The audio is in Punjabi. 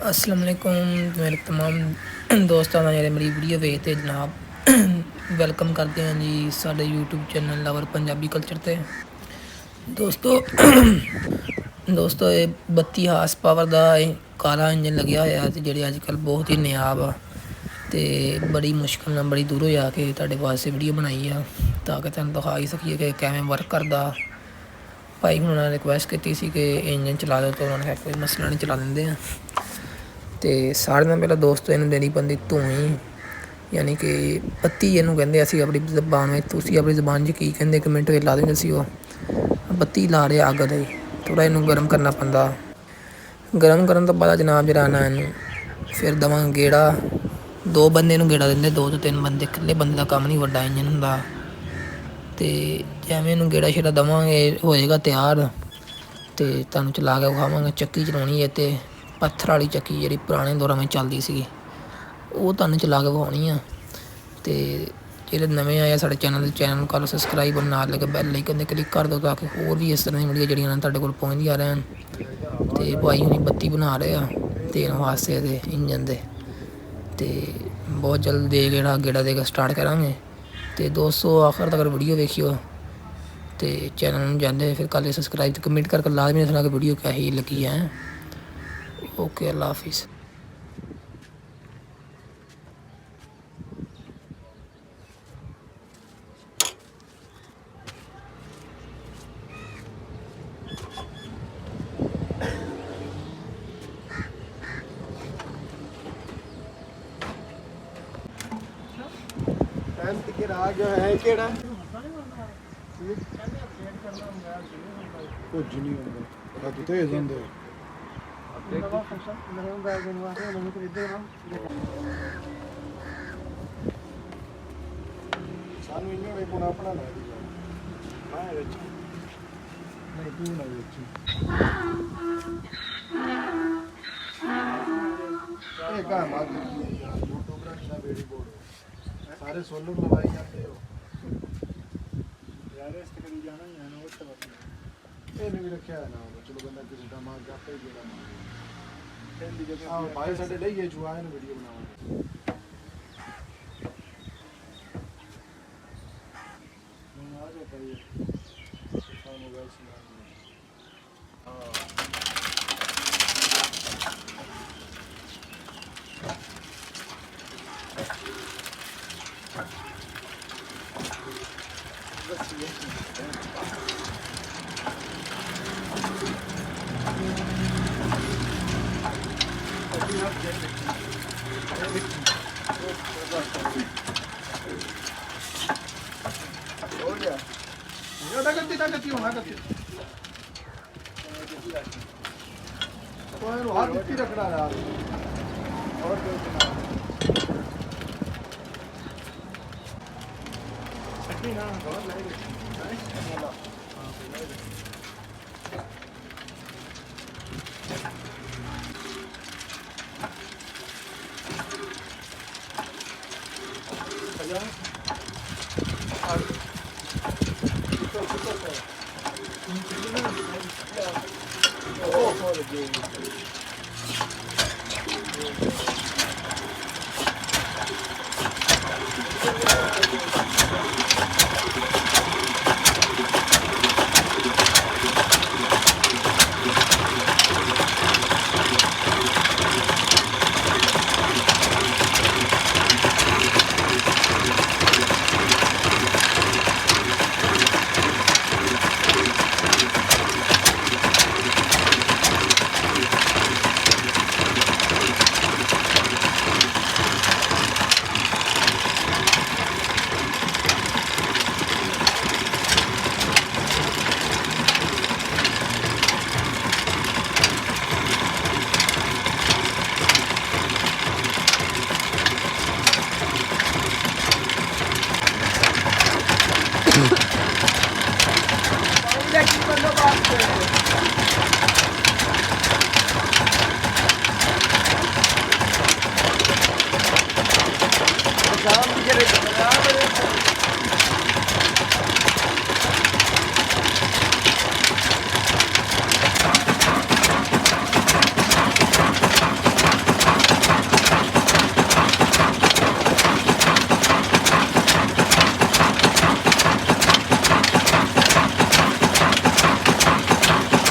अस्सलाम वालेकुम मेरे तमाम दोस्तों का ਜਿਹੜੇ ਮੇਰੀ ਵੀਡੀਓ ਵੇਖਦੇ ਜਨਾਬ ਵੈਲਕਮ ਕਰਦੇ ਹਾਂ ਜੀ ਸਾਡੇ YouTube channel lover Punjabi culture ਤੇ ਦੋਸਤੋ ਇਹ 32 ਹਾਰਸ ਪਾਵਰ ਦਾ ਇਹ ਕਾਲਾ ਇੰਜਨ ਲੱਗਿਆ ਹੋਇਆ ਤੇ ਜਿਹੜੇ ਅੱਜ ਕੱਲ੍ਹ ਬਹੁਤ ਹੀ ਨਿਆਬ ਆ ਤੇ ਬੜੀ ਮੁਸ਼ਕਲ ਨਾਲ ਬੜੀ ਦੂਰੋਂ ਜਾ ਕੇ ਤੁਹਾਡੇ ਵਾਸਤੇ ਵੀਡੀਓ ਬਣਾਈ ਆ ਤਾਂ ਕਿ ਤੁਹਾਨੂੰ ਦਿਖਾ ਹੀ ਸਕੀਏ ਕਿ ਕਿਵੇਂ ਵਰਕ ਕਰਦਾ। ਭਾਈ ਹੁਣਾਂ ਨੇ ਰਿਕੁਐਸਟ ਕੀਤੀ ਸੀ ਕਿ ਇੰਜਨ ਚਲਾ ਦਿਓ ਤਾਂ ਉਹਨਾਂ ਨੇ ਕਿਹਾ ਕੋਈ ਮਸਲਾ ਨਹੀਂ, ਚਲਾ ਦਿੰਦੇ ਆ। ਤੇ ਸਾਰਿਆਂ ਨਾਲ ਪਹਿਲਾਂ ਦੋਸਤੋ ਇਹਨੂੰ ਦੇਣੀ ਪੈਂਦੀ ਧੂਣੀ, ਯਾਨੀ ਕਿ ਬੱਤੀ ਇਹਨੂੰ ਕਹਿੰਦੇ ਅਸੀਂ ਆਪਣੀ ਜ਼ਬਾਨ ਵਿੱਚ, ਤੁਸੀਂ ਆਪਣੀ ਜ਼ਬਾਨ 'ਚ ਕੀ ਕਹਿੰਦੇ ਕਮੈਂਟ ਵਿੱਚ ਲਾ ਦਿੰਦੇ ਸੀ। ਉਹ ਬੱਤੀ ਲਾ ਰਿਹਾ ਅੱਗ ਦੇ, ਥੋੜ੍ਹਾ ਇਹਨੂੰ ਗਰਮ ਕਰਨਾ ਪੈਂਦਾ। ਗਰਮ ਕਰਨ ਤੋਂ ਬਾਅਦ ਜਨਾਬ ਜਿਹੜਾ ਨਾ ਇਹਨੂੰ ਫਿਰ ਦੇਵਾਂਗੇ ਗੇੜਾ। 2 ਬੰਦੇ ਨੂੰ ਗੇੜਾ ਦਿੰਦੇ, 2 ਤੋਂ 3 ਬੰਦੇ, ਇਕੱਲੇ ਬੰਦੇ ਦਾ ਕੰਮ ਨਹੀਂ, ਵੱਡਾ ਇੰਜਨ ਹੁੰਦਾ। ਅਤੇ ਜਿਵੇਂ ਇਹਨੂੰ ਗੇੜਾ ਸ਼ੇੜਾ ਦੇਵਾਂਗੇ ਹੋਏਗਾ ਤਿਆਰ ਅਤੇ ਤੁਹਾਨੂੰ ਚਲਾ ਕੇ ਵਿਖਾਵਾਂਗੇ। ਚੱਕੀ ਚਲਾਉਣੀ ਹੈ ਅਤੇ ਪੱਥਰ ਵਾਲੀ ਚੱਕੀ ਜਿਹੜੀ ਪੁਰਾਣੇ ਦੌਰਾਂ ਵਿੱਚ ਚੱਲਦੀ ਸੀਗੀ ਉਹ ਤੁਹਾਨੂੰ ਚਲਾ ਕੇ ਵਿਖਾਉਣੀ ਆ। ਅਤੇ ਜਿਹੜੇ ਨਵੇਂ ਆਏ ਆ ਸਾਡੇ ਚੈਨਲ ਨੂੰ ਕਰ ਲਓ ਸਬਸਕ੍ਰਾਈਬ, ਔਰ ਨਾਲ ਲੱਗੇ ਬੈਲ ਆਈਕਨ 'ਤੇ ਕਲਿੱਕ ਕਰ ਦਿਓ ਤਾਂ ਕਿ ਹੋਰ ਵੀ ਇਸ ਤਰ੍ਹਾਂ ਦੀ ਵੀਡੀਓ ਜਿਹੜੀਆਂ ਨੇ ਤੁਹਾਡੇ ਕੋਲ ਪਹੁੰਚਦੀਆਂ ਰਹਿਣ। ਅਤੇ ਭਾਈ ਹੁਣੀ ਬੱਤੀ ਬਣਾ ਰਹੇ ਆ ਦੇਣ ਵਾਸਤੇ ਇਹਦੇ ਇੰਜਨ ਦੇ, ਅਤੇ ਬਹੁਤ ਜਲਦ ਗੇੜਾ ਦੇ ਕੇ ਸਟਾਰਟ ਕਰਾਂਗੇ। ਅਤੇ ਦੋਸਤੋ ਆਖਰ ਤੱਕ ਵੀਡੀਓ ਵੇਖਿਓ ਅਤੇ ਚੈਨਲ ਨੂੰ ਜਾਂਦੇ ਫਿਰ ਕੱਲ੍ਹ ਸਬਸਕ੍ਰਾਈਬ ਅਤੇ ਕਮੈਂਟ ਕਰਕੇ ਲਾਜ਼ਮੀ ਦੱਸਣਾ ਕਿ ਵੀਡੀਓ ਕਹੀ ਲੱਗੀ ਹੈ। ओके अल्लाह हाफिज़। ਕੁਝ ਨਹੀਂ ਹੁੰਦਾ, ਰੱਬ ਤੇ ਜਾਂਦੇ ਸਾਨੂੰ ਇਹਨਾਂ ਨੇ ਕੋਣਾ ਆਪਣਾ ਲੈ ਦਿੱਤਾ ਮੈਂ ਵਿੱਚ ਨਹੀਂ ਤੂੰ ਨਾ ਵਿੱਚ ਇਹ ਕਾ ਮਾਰ ਦਿੱਤੀ ਯਾਰ YouTube ਦਾ ਵੀਡੀਓ ਬੋਰਡ ਸਾਰੇ ਸੋਲਰ ਲਵਾਈ ਜਾਂਦੇ ਹੋ ਯਾਰ। ਇਸ ਤੇ ਕਰੀ ਜਾਣਾ ਹੀ ਹੈ ਨਾ ਉਸ ਤਰ੍ਹਾਂ ਇਹਨੇ ਵੀ ਰੱਖਿਆ ਨਾ, ਚਲੋ ਬੰਦਾ ਕਿਸੇ ਦਾ ਮਾਰ ਜਾਪੇ ਜਿਹੜਾ ਮਾਰ ਇਹਦੀ ਜਗ੍ਹਾ ਆ ਭਾਈ ਸਾਡੇ ਲਈ ਇਹ ਜੁਆਇਨ ਵੀਡੀਓ ਬਣਾਵਾਂਗੇ। ਹੁਣ ਆ ਜਾ ਭਾਈ ਸਾਨੂੰ ਗੱਲ ਸੁਣਾ हाथ रखना यार और Oh,